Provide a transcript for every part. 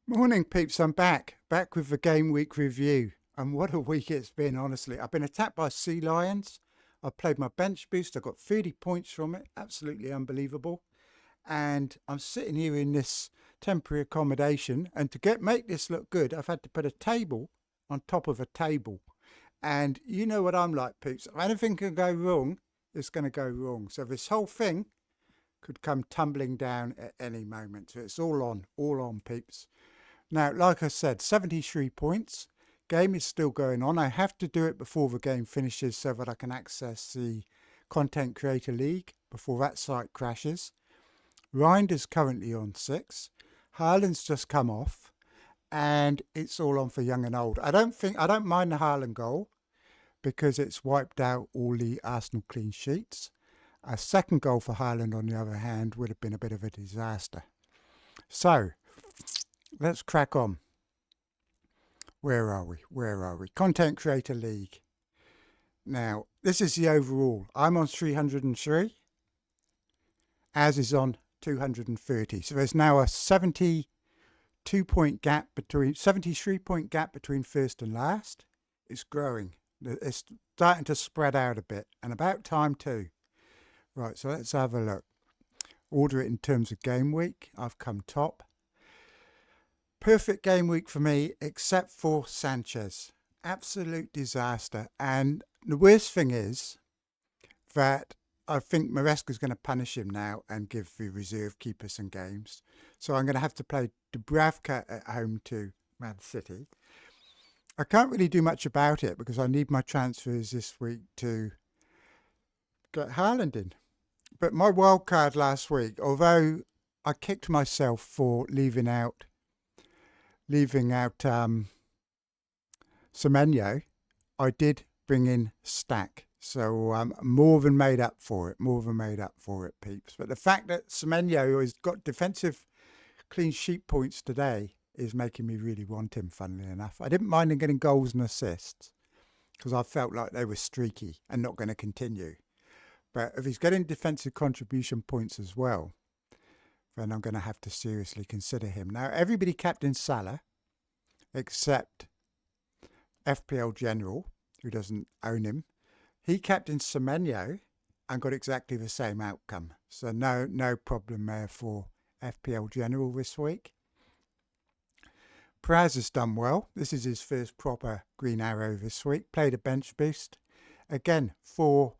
Morning peeps, I'm back with the game week review, and what a week it's been. Honestly, I've been attacked by sea lions. I played my bench boost, I got 30 points from it, absolutely unbelievable. And I'm sitting here in this temporary accommodation, and to make this look good, I've had to put a table on top of a table. And you know what I'm like, peeps, if anything can go wrong, it's going to go wrong. So this whole thing could come tumbling down at any moment. So it's all on peeps. Now, like I said, 73 points. Game is still going on. I have to do it before the game finishes so that I can access the Content Creator League before that site crashes. Rinder's currently on 6. Haaland's just come off, and it's all on for young and old. I don't mind the Haaland goal because it's wiped out all the Arsenal clean sheets. A second goal for Haaland, on the other hand, would have been a bit of a disaster. So let's crack on. Where are we? Content Creator League. Now, this is the overall. I'm on 303. As is on 230. So there's now a 73 point gap between first and last. It's growing. It's starting to spread out a bit, and about time too. Right, so let's have a look. Order it in terms of game week. I've come top. Perfect game week for me, except for Sanchez. Absolute disaster. And the worst thing is that I think Maresca's going to punish him now and give the reserve keeper some games. So I'm going to have to play Dubravka at home to Man City. I can't really do much about it because I need my transfers this week to get Haaland in. But my wild card last week, although I kicked myself for leaving out Semenyo, I did bring in Stack. So more than made up for it, peeps. But the fact that Semenyo has got defensive clean sheet points today is making me really want him, funnily enough. I didn't mind him getting goals and assists because I felt like they were streaky and not going to continue. But if he's getting defensive contribution points as well, then I'm going to have to seriously consider him. Now, everybody captained Salah except FPL General, who doesn't own him. He captained Semenyo and got exactly the same outcome. So no problem there for FPL General this week. Praz has done well. This is his first proper green arrow this week. Played a bench boost. Again, for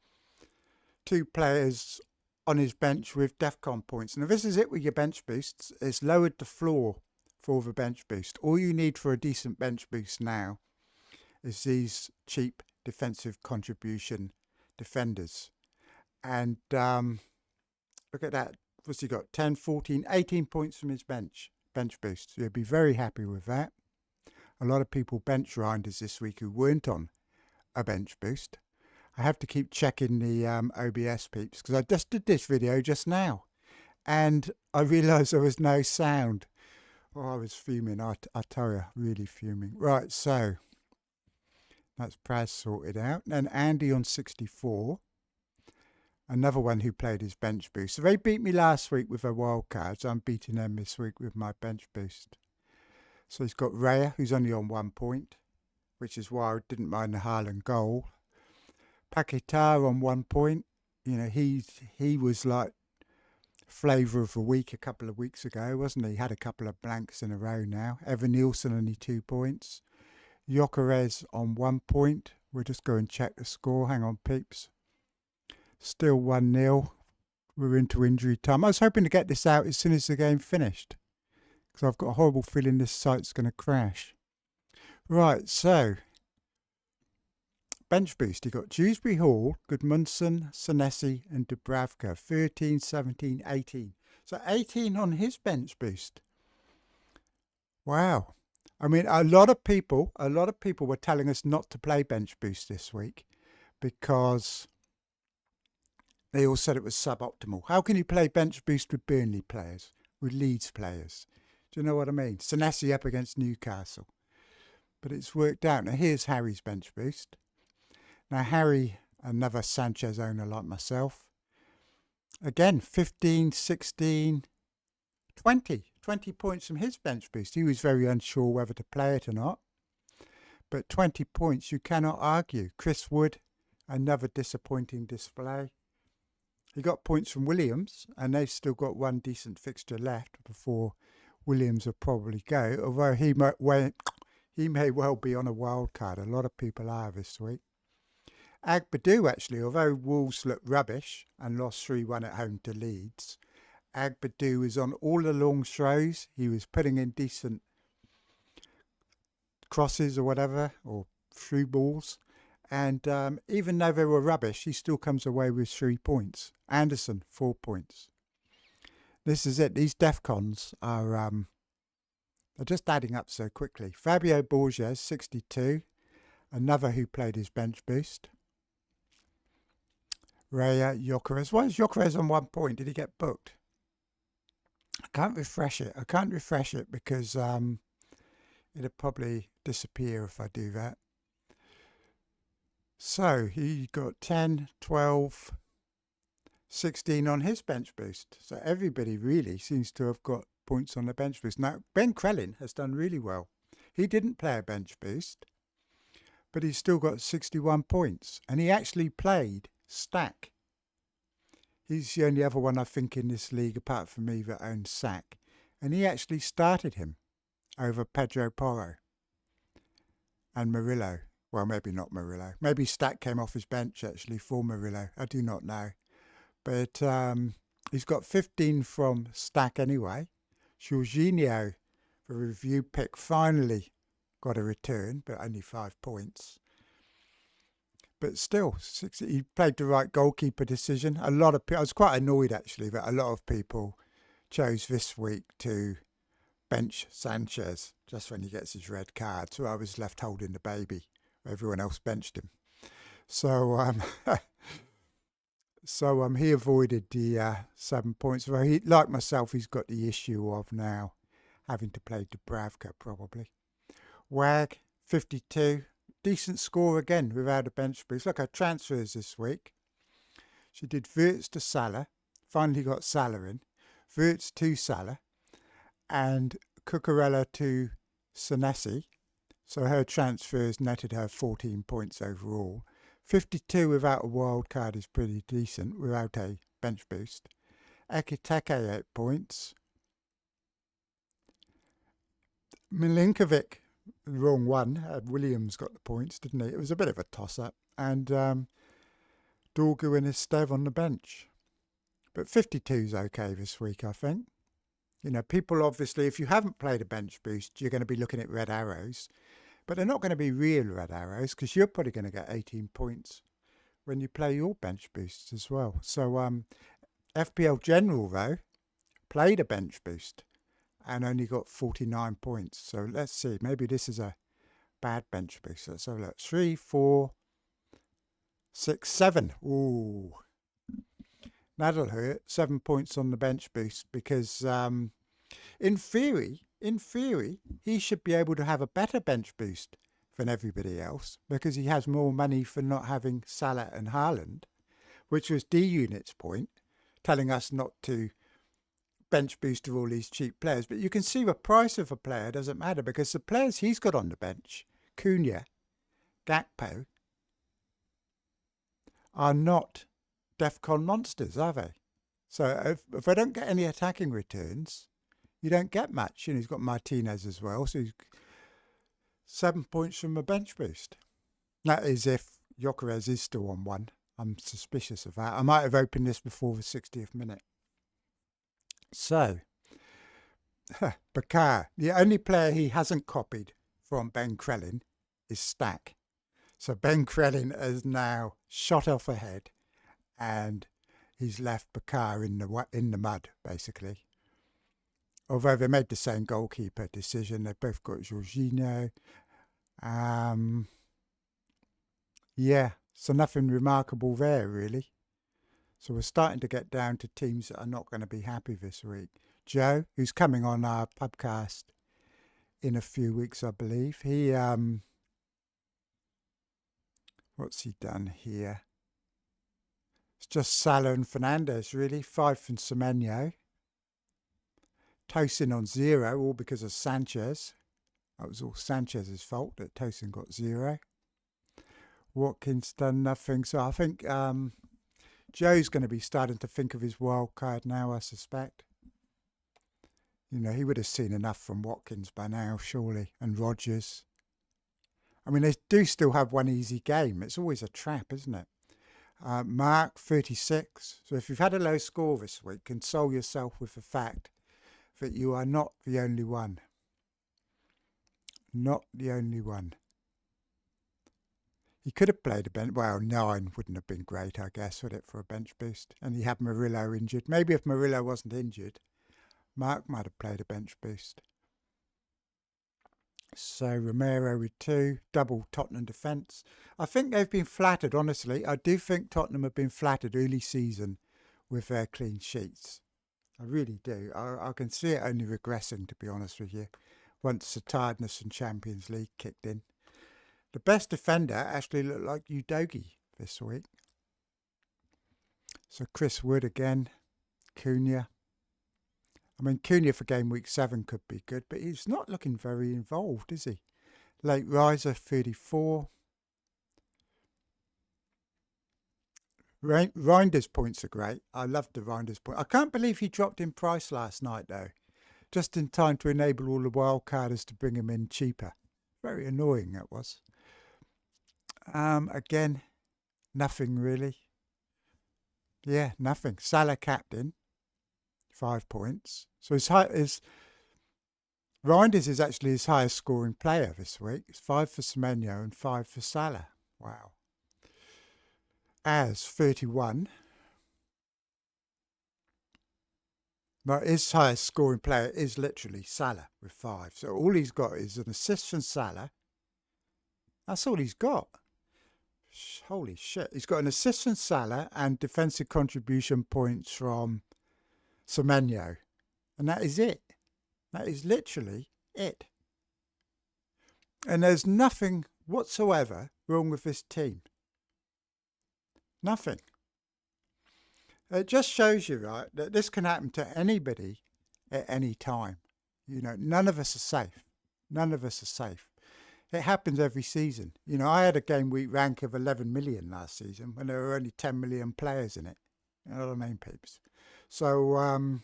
2 players on his bench with DEFCON points. Now this is it with your bench boosts. It's lowered the floor for the bench boost. All you need for a decent bench boost now is these cheap defensive contribution defenders. And look at that. What's he got? 10, 14, 18 points from his bench boost. So you'll be very happy with that. A lot of people bench Rinders this week who weren't on a bench boost. I have to keep checking the OBS peeps because I just did this video just now and I realised there was no sound. Oh, I was fuming. I tell you, really fuming. Right, so that's Praz sorted out. Then Andy on 64. Another one who played his bench boost. So they beat me last week with their wild cards. I'm beating them this week with my bench boost. So he's got Raya, who's only on 1 point, which is why I didn't mind the Haaland goal. Paquetá on 1 point. You know, he was like flavour of the week a couple of weeks ago, wasn't he? Had a couple of blanks in a row now. Evan Nielsen only 2 points. Gyökeres on 1 point. We'll just go and check the score. Hang on, peeps. Still 1-0. We're into injury time. I was hoping to get this out as soon as the game finished because I've got a horrible feeling this site's going to crash. Right, so bench boost. You got Dewsbury Hall, Gudmundsson, Senesi and Dubravka. 13, 17, 18. So 18 on his bench boost. Wow. I mean, a lot of people were telling us not to play bench boost this week because they all said it was suboptimal. How can you play bench boost with Burnley players, with Leeds players? Do you know what I mean? Senesi up against Newcastle. But it's worked out. Now here's Harry's bench boost. Now Harry another Sanchez owner like myself. Again, 15, 16, 20 points from his bench boost. He was very unsure whether to play it or not. But 20 points, you cannot argue. Chris Wood, another disappointing display. He got points from Williams, and they've still got one decent fixture left before Williams will probably go, although he may well be on a wild card. A lot of people are this week. Agbadou, actually, although Wolves looked rubbish and lost 3-1 at home to Leeds, Agbadou was on all the long throws. He was putting in decent crosses or whatever, or through balls. And even though they were rubbish, he still comes away with 3 points. Anderson, 4 points. This is it. These DEFCONs are just adding up so quickly. Fabio Borges, 62. Another who played his bench boost. Raya Gyökeres. Why is Gyökeres on 1 point? Did he get booked? I can't refresh it because it'll probably disappear if I do that. So he got 10, 12, 16 on his bench boost. So everybody really seems to have got points on the bench boost. Now, Ben Crellin has done really well. He didn't play a bench boost, but he's still got 61 points. And he actually played Stack. He's the only other one I think in this league, apart from me, that owns Sack. And he actually started him over Pedro Porro and Murillo. Well, maybe not Murillo. Maybe Stack came off his bench, actually, for Murillo. I do not know. But he's got 15 from Stack anyway. Jorginho, the review pick, finally got a return, but only 5 points. But still, he played the right goalkeeper decision. I was quite annoyed, actually, that a lot of people chose this week to bench Sanchez just when he gets his red card. So I was left holding the baby. Everyone else benched him. So he avoided the 7 points. Well, like myself, he's got the issue of now having to play Dubravka, probably. Wag, 52. Decent score again without a bench boost. Look, her transfers this week. She did Wirtz to Salah. Finally got Salah in. Wirtz to Salah. And Cucurella to Senesi. So her transfers netted her 14 points overall. 52 without a wild card is pretty decent, without a bench boost. Ekiteke, 8 points. Milinkovic, the wrong one. Williams got the points, didn't he? It was a bit of a toss-up. And Dorgu and Estev on the bench. But 52's okay this week, I think. You know, people obviously, if you haven't played a bench boost, you're going to be looking at red arrows. But they're not going to be real red arrows because you're probably going to get 18 points when you play your bench boosts as well. So FPL General, though, played a bench boost and only got 49 points. So let's see. Maybe this is a bad bench boost. Let's have a look. 3, 4, 6, 7. Ooh. That'll hurt. 7 points on the bench boost because in theory, he should be able to have a better bench boost than everybody else because he has more money for not having Salah and Haaland, which was D-Unit's point, telling us not to bench boost all these cheap players. But you can see the price of a player doesn't matter because the players he's got on the bench, Cunha, Gakpo, are not DEFCON monsters, are they? So if I don't get any attacking returns, you don't get much. You know, he's got Martinez as well, so he's 7 points from a bench boost. That is if Gyökeres is still on 1. I'm suspicious of that. I might have opened this before the 60th minute. So, Bakar, the only player he hasn't copied from Ben Crellin is Stack. So Ben Crellin has now shot off ahead and he's left Bakar in the mud, basically. Although they made the same goalkeeper decision, they both got Jorginho. Yeah, so nothing remarkable there, really. So we're starting to get down to teams that are not going to be happy this week. Joe, who's coming on our podcast in a few weeks, I believe. He, what's he done here? It's just Salah and Fernandes, really. 5 from Semenyo. Tosin on 0, all because of Sanchez. That was all Sanchez's fault that Tosin got 0. Watkins done nothing. So I think Joe's going to be starting to think of his wild card now, I suspect. You know, he would have seen enough from Watkins by now, surely, and Rodgers. I mean, they do still have one easy game. It's always a trap, isn't it? Mark, 36. So if you've had a low score this week, console yourself with the fact that you are not the only one. Not the only one. He could have played a bench. Well, 9 wouldn't have been great, I guess, would it, for a bench boost? And he had Murillo injured. Maybe if Murillo wasn't injured, Mark might have played a bench boost. So Romero with 2, double Tottenham defence. I think they've been flattered, honestly. I do think Tottenham have been flattered early season with their clean sheets. I really do. I can see it only regressing, to be honest with you, once the tiredness and Champions League kicked in. The best defender actually looked like Udogie this week. So Chris Wood again, Cunha. I mean, Cunha for game week 7 could be good, but he's not looking very involved, is he? Late riser, 34. Reinders points are great. I love the Reinders point. I can't believe he dropped in price last night, though. Just in time to enable all the wildcarders to bring him in cheaper. Very annoying, that was. Again, nothing really. Yeah, nothing. Salah captain. 5 points. So his Reinders is actually his highest scoring player this week. It's 5 for Semenyo and 5 for Salah. Wow. As 31. But his highest scoring player is literally Salah with 5. So all he's got is an assist from Salah. That's all he's got. Holy shit. He's got an assist from Salah and defensive contribution points from Semenyo. And that is it. That is literally it. And there's nothing whatsoever wrong with this team. Nothing. It just shows you, right, that this can happen to anybody at any time. You know, none of us are safe. None of us are safe. It happens every season. You know, I had a game week rank of 11 million last season when there were only 10 million players in it. You know what I mean, peeps? So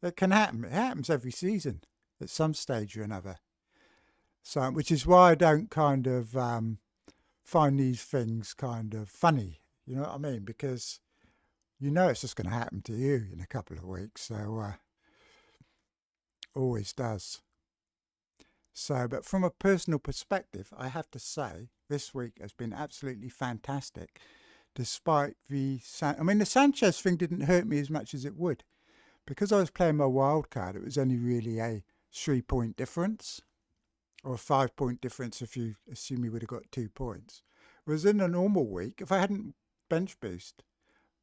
it can happen. It happens every season at some stage or another. So, which is why I don't kind of find these things kind of funny. You know what I mean? Because you know it's just going to happen to you in a couple of weeks. So always does. So, but from a personal perspective, I have to say this week has been absolutely fantastic. Despite the Sanchez thing didn't hurt me as much as it would. Because I was playing my wild card, it was only really a 3-point difference. Or a 5-point difference if you assume you would have got 2 points. Whereas in a normal week, if I hadn't bench boost,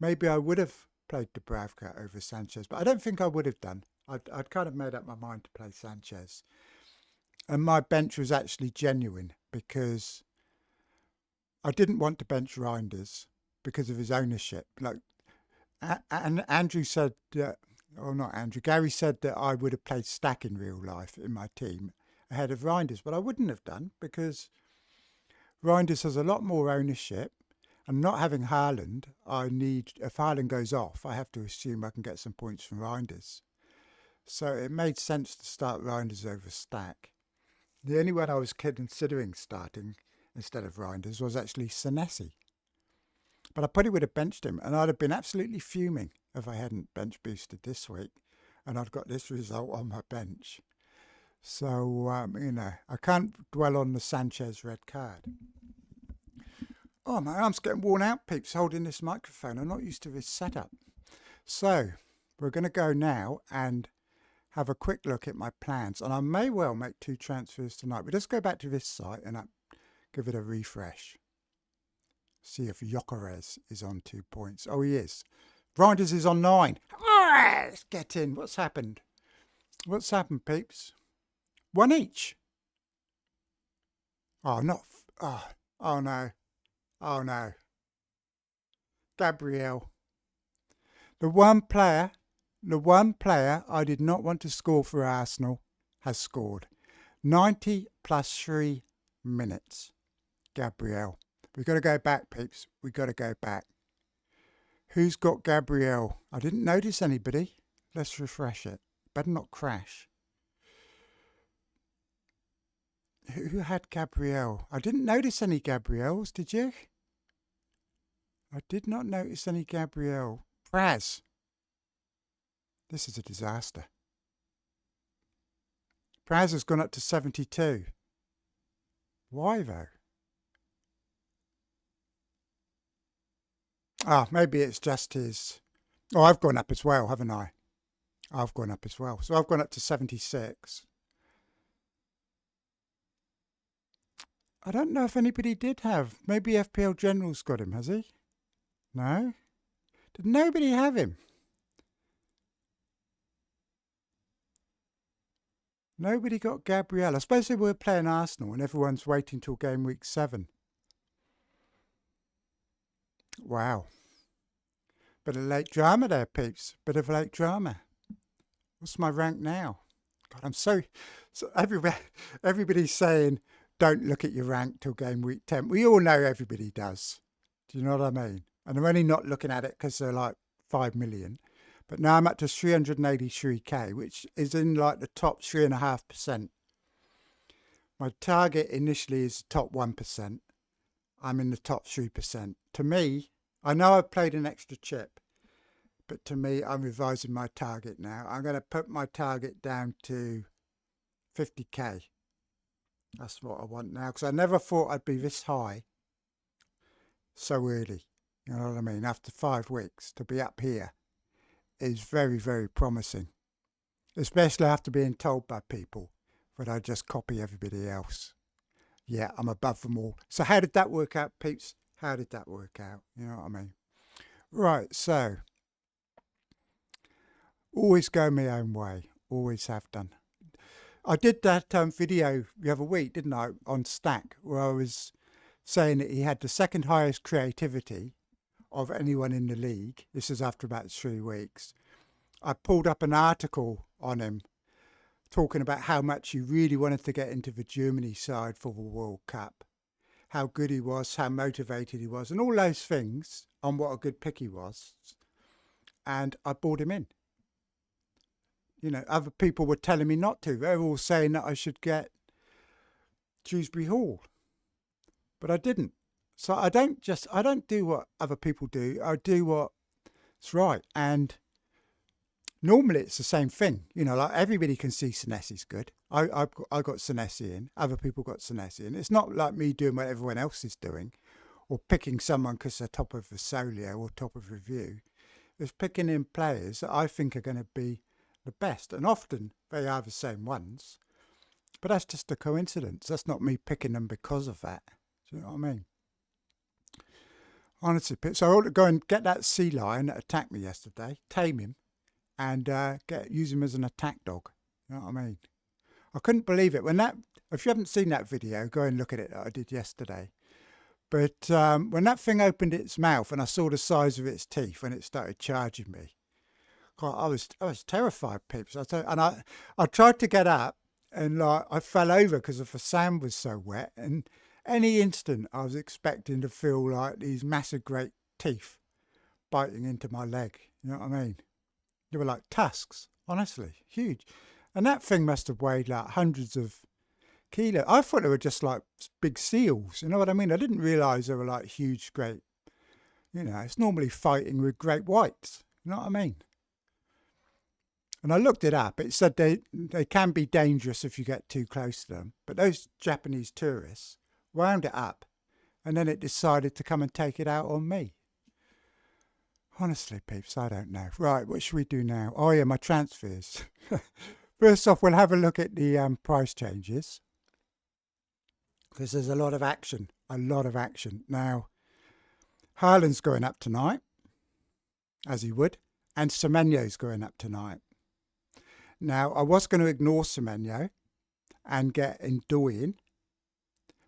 maybe I would have played Dubravka over Sanchez. But I don't think I would have done. I'd kind of made up my mind to play Sanchez. And my bench was actually genuine because I didn't want to bench Reinders because of his ownership. Like, and Andrew said, not Andrew, Gary said that I would have played Stack in real life in my team ahead of Reinders, but I wouldn't have done because Reinders has a lot more ownership, and not having Haaland, if Haaland goes off, I have to assume I can get some points from Reinders. So it made sense to start Reinders over Stack. The only one I was considering starting instead of Reinders was actually Senesi. But I probably would have benched him, and I'd have been absolutely fuming if I hadn't bench boosted this week, and I'd got this result on my bench. So, I can't dwell on the Sanchez red card. Oh, my arm's getting worn out, peeps, holding this microphone. I'm not used to this setup. So, we're going to go now and have a quick look at my plans. And I may well make 2 transfers tonight. But let's go back to this site and give it a refresh. See if Gyökeres is on 2 points. Oh, he is. Reinders is on 9. Ah, let's get in. What's happened? What's happened, peeps? 1 each. Oh, not. Oh no. Oh no. Gabriel. The one player I did not want to score for Arsenal has scored. 90 plus 3 minutes. Gabriel. We've got to go back, peeps. We've got to go back. Who's got Gabriel? I didn't notice anybody. Let's refresh it. Better not crash. Who had Gabriel? I didn't notice any Gabriels, did you? I did not notice any Gabriel. Praz. This is a disaster. Praz has gone up to 72. Why though? Ah, maybe it's just his... Oh, I've gone up as well, haven't I? I've gone up as well. So I've gone up to 76. I don't know if anybody did have. Maybe FPL General's got him, has he? No? Did nobody have him? Nobody got Gabriel. I suppose they were playing Arsenal and everyone's waiting till game week 7. Wow. Bit of late drama there, peeps. Bit of late drama. What's my rank now? God, I'm so everybody's saying don't look at your rank till game week 10. We all know everybody does. Do you know what I mean? And I'm only not looking at it because they're like 5 million. But now I'm up to 383k, which is in like the top 3.5%. My target initially is top 1%. I'm in the top 3%. To me, I know I've played an extra chip, but to me, I'm revising my target now. I'm going to put my target down to 50k. That's what I want now, because I never thought I'd be this high so early. You know what I mean? After 5 weeks, to be up here is very, very promising. Especially after being told by people that I just copy everybody else. Yeah, I'm above them all. So how did that work out, peeps? How did that work out? You know what I mean? Right, so always go my own way. Always have done. I did that video the other week, didn't I, on Stack, where I was saying that he had the second highest creativity of anyone in the league. This is after about 3 weeks. I pulled up an article on him talking about how much he really wanted to get into the Germany side for the World Cup, how good he was, how motivated he was, and all those things on what a good pick he was. And I brought him in. You know, other people were telling me not to. They were all saying that I should get Dewsbury Hall, but I didn't. So I don't do what other people do. I do what's right. And normally it's the same thing. You know, like everybody can see Senesi's good. I got Senesi in. Other people got Senesi in. It's not like me doing what everyone else is doing or picking someone because they're top of the Solio or top of review. It's picking in players that I think are going to be the best. And often they are the same ones. But that's just a coincidence. That's not me picking them because of that. Do you know what I mean? Honestly, so I ought to go and get that sea lion that attacked me yesterday, tame him, and use him as an attack dog. You know what I mean? I couldn't believe it. If you haven't seen that video, go and look at it that I did yesterday. But when that thing opened its mouth and I saw the size of its teeth when it started charging me, God, I was terrified, peeps. I tried to get up and like I fell over because the sand was so wet, and any instant I was expecting to feel like these massive great teeth biting into my leg. You know what I mean? They were like tusks, honestly, huge. And that thing must have weighed like hundreds of kilos. I thought they were just like big seals. You know what I mean? I didn't realise they were like huge, great, you know, it's normally fighting with great whites. You know what I mean? And I looked it up. It said they can be dangerous if you get too close to them. But those Japanese tourists wound it up, and then it decided to come and take it out on me. Honestly, peeps, I don't know. Right, what should we do now? Oh yeah, my transfers. First off, we'll have a look at the price changes, because there's a lot of action. Now, Haaland's going up tonight, as he would, and Semenyo's going up tonight. Now, I was going to ignore Semenyo and get Ndoye in,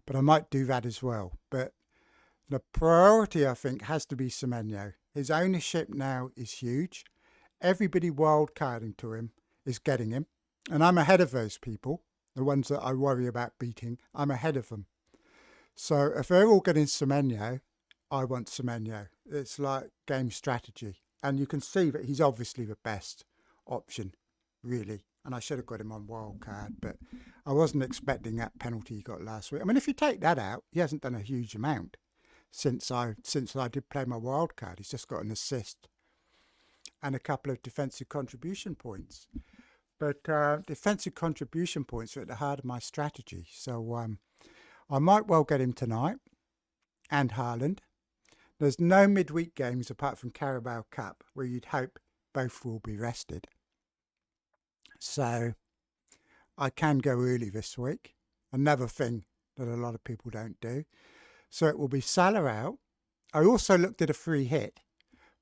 but I might do that as well. But The priority, I think, has to be Semenyo. His ownership now is huge. Everybody wildcarding to him is getting him. And I'm ahead of those people, the ones that I worry about beating. I'm ahead of them. So if they're all getting Semenyo, I want Semenyo. It's like game strategy. And you can see that he's obviously the best option, really. And I should have got him on wildcard, but I wasn't expecting that penalty he got last week. I mean, if you take that out, he hasn't done a huge amount since I did play my wildcard. He's just got an assist and a couple of defensive contribution points. But defensive contribution points are at the heart of my strategy. So I might well get him tonight and Haaland. There's no midweek games apart from Carabao Cup where you'd hope both will be rested. So I can go early this week. Another thing that a lot of people don't do. So it will be Salah out. I also looked at a free hit,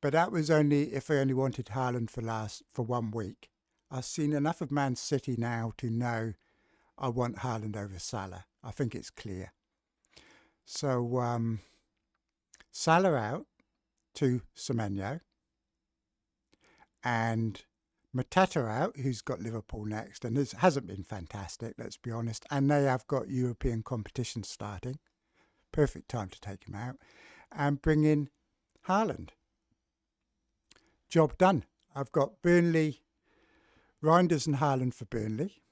but that was only if I only wanted Haaland for 1 week. I've seen enough of Man City now to know I want Haaland over Salah. I think it's clear. So Salah out to Semenyo and Mateta out, who's got Liverpool next, and this hasn't been fantastic, let's be honest. And they have got European competition starting. Perfect time to take him out and bring in Haaland. Job done. I've got Burnley, Reinders and Haaland for Burnley.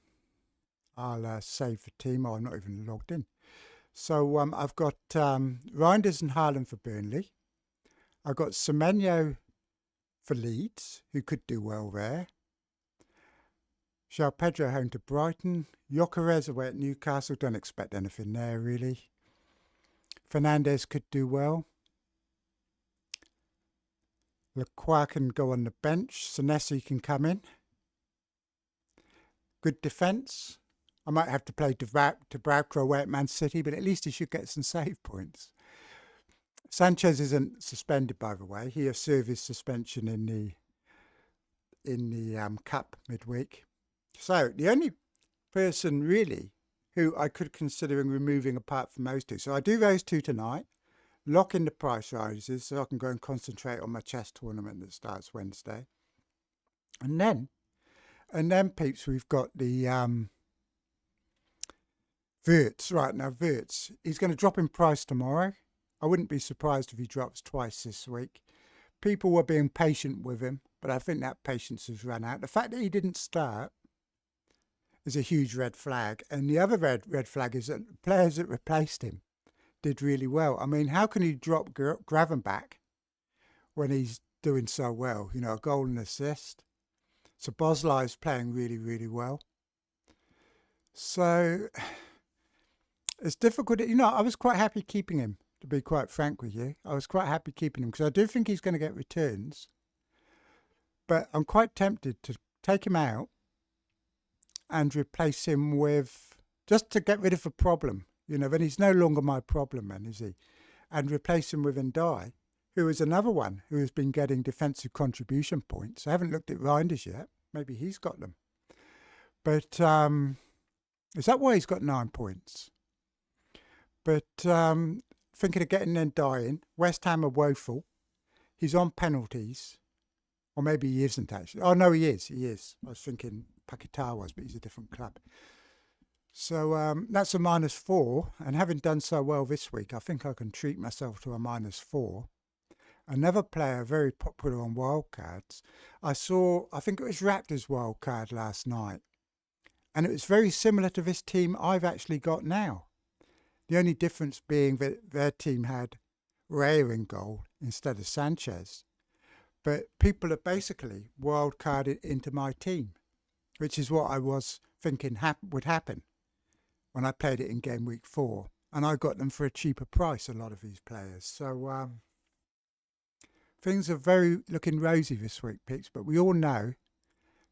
I'll save the team. I'm not even logged in. So I've got Reinders and Haaland for Burnley. I've got Semenyo for Leeds, who could do well there. João Pedro home to Brighton. Gyökeres away at Newcastle. Don't expect anything there, really. Fernandes could do well. Lacroix can go on the bench. Senesi can come in. Good defence. I might have to play Dubravka away at Man City, but at least he should get some save points. Sanchez isn't suspended, by the way. He has served his suspension in the Cup midweek. So the only person really who I could consider removing apart from those two. So I do those two tonight, lock in the price rises so I can go and concentrate on my chess tournament that starts Wednesday. And then peeps, we've got the Wirtz. Right, now Wirtz, he's going to drop in price tomorrow. I wouldn't be surprised if he drops twice this week. People were being patient with him, but I think that patience has run out. The fact that he didn't start is a huge red flag. And the other red flag is that players that replaced him did really well. I mean, how can he drop Gravenbach when he's doing so well? You know, a goal and assist. So Boslai is playing really, really well. So it's difficult. You know, I was quite happy keeping him, to be quite frank with you. I was quite happy keeping him because I do think he's going to get returns. But I'm quite tempted to take him out and replace him with, just to get rid of a problem. You know, then he's no longer my problem, man, is he? And replace him with Ndai, who is another one who has been getting defensive contribution points. I haven't looked at Reinders yet. Maybe he's got them. But is that why he's got 9 points? But thinking of getting Ndai in. West Ham are woeful. He's on penalties. Or maybe he isn't actually. Oh, no, he is. He is. I was thinking Paquetá was, but he's a different club. So that's a -4. And having done so well this week, I think I can treat myself to a -4. Another player very popular on wildcards. I think it was Raptors wildcard last night. And it was very similar to this team I've actually got now. The only difference being that their team had Raya in goal instead of Sanchez. But people are basically wildcarded into my team, which is what I was thinking would happen when I played it in Gameweek 4. And I got them for a cheaper price, a lot of these players. So things are looking rosy this week, Pix, but we all know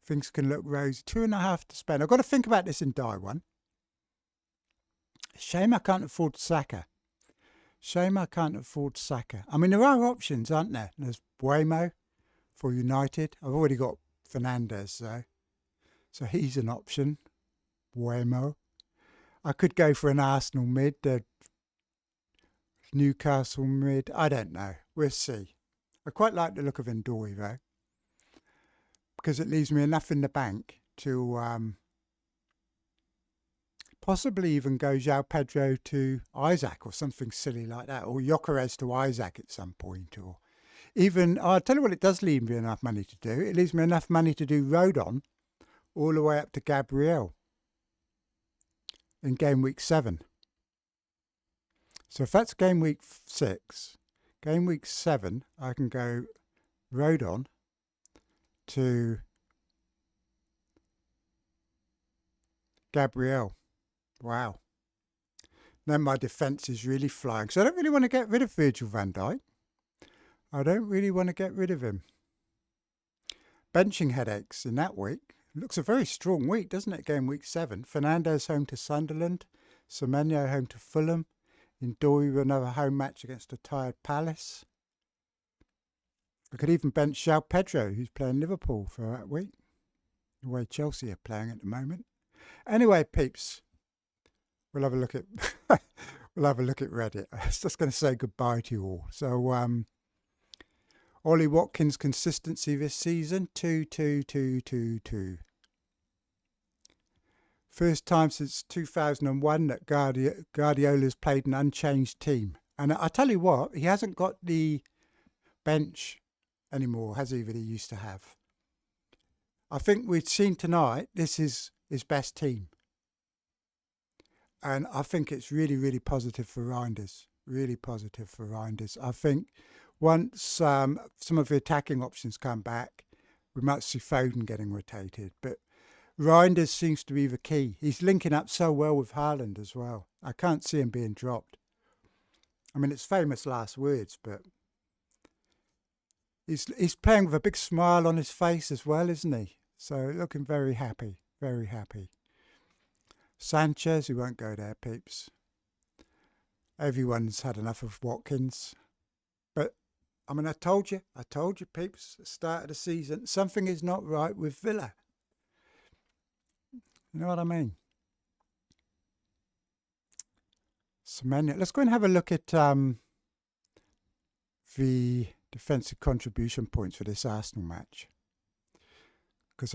things can look rosy. 2.5 to spend. I've got to think about this in die one. Shame I can't afford Saka. I mean, there are options, aren't there? There's Buemo for United. I've already got Fernandes, though. So he's an option. Buemo. I could go for an Arsenal mid. Newcastle mid. I don't know. We'll see. I quite like the look of Ndoi though, because it leaves me enough in the bank to possibly even go João Pedro to Isaac or something silly like that, or Gyökeres to Isaac at some point, or even, I'll tell you what it does leave me enough money to do. It leaves me enough money to do Rodon all the way up to Gabriel in game week 7. So if that's game week 6, game week 7, I can go Rodon to Gabriel. Wow. Then my defence is really flying. So I don't really want to get rid of Virgil van Dijk. I don't really want to get rid of him. Benching headaches in that week. Looks a very strong week, doesn't it? Game week 7. Fernandes home to Sunderland. Semenyo home to Fulham. Ndoi with another home match against a tired Palace. I could even bench João Pedro, who's playing Liverpool for that week. The way Chelsea are playing at the moment. Anyway, peeps, we'll have a look at Reddit. I was just going to say goodbye to you all. So Ollie Watkins' consistency this season, 2-2-2-2-2. First time since 2001 that Guardiola's played an unchanged team. And I tell you what, he hasn't got the bench anymore, has he, that he used to have. I think we've seen tonight, this is his best team. And I think it's really, really positive for Reinders. Really positive for Reinders. I think once some of the attacking options come back, we might see Foden getting rotated. But Reinders seems to be the key. He's linking up so well with Haaland as well. I can't see him being dropped. I mean, it's famous last words, but he's playing with a big smile on his face as well, isn't he? So looking very happy, very happy. Sanchez, he won't go there, peeps. Everyone's had enough of Watkins. But, I mean, I told you, peeps, at the start of the season, something is not right with Villa. You know what I mean? Semenyo. Let's go and have a look at the defensive contribution points for this Arsenal match. Because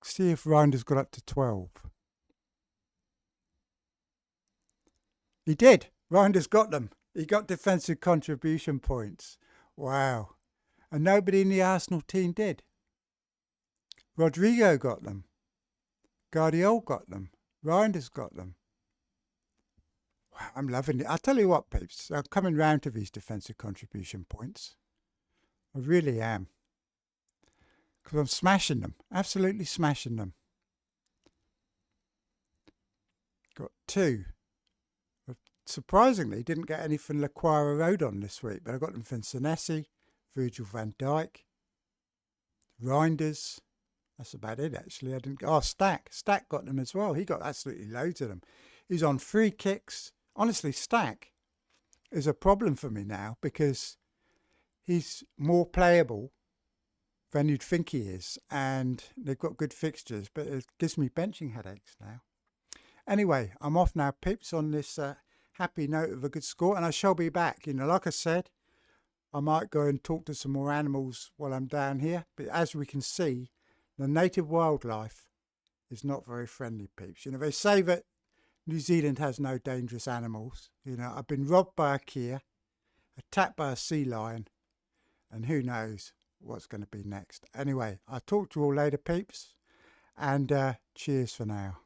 see if Reinders got up to 12. He did. Reinders got them. He got defensive contribution points. Wow. And nobody in the Arsenal team did. Rodrigo got them. Guardiola got them. Reinders got them. Wow, I'm loving it. I'll tell you what, peeps. I'm coming round to these defensive contribution points. I really am. Because I'm smashing them. Absolutely smashing them. Got 2. Surprisingly, didn't get any from Laquara Rodon this week, but I got them from Senesi, Virgil van Dijk, Reinders. That's about it, actually. I didn't. Oh, Stack got them as well. He got absolutely loads of them. He's on free kicks. Honestly, Stack is a problem for me now because he's more playable than you'd think he is, and they've got good fixtures, but it gives me benching headaches now. Anyway, I'm off now, peeps, on this happy note of a good score, and I shall be back. You know, like I said, I might go and talk to some more animals while I'm down here, but as we can see, the native wildlife is not very friendly, peeps. You know, they say that New Zealand has no dangerous animals. You know, I've been robbed by a Kia, attacked by a sea lion, and who knows what's going to be next. Anyway, I'll talk to you all later, peeps, and cheers for now.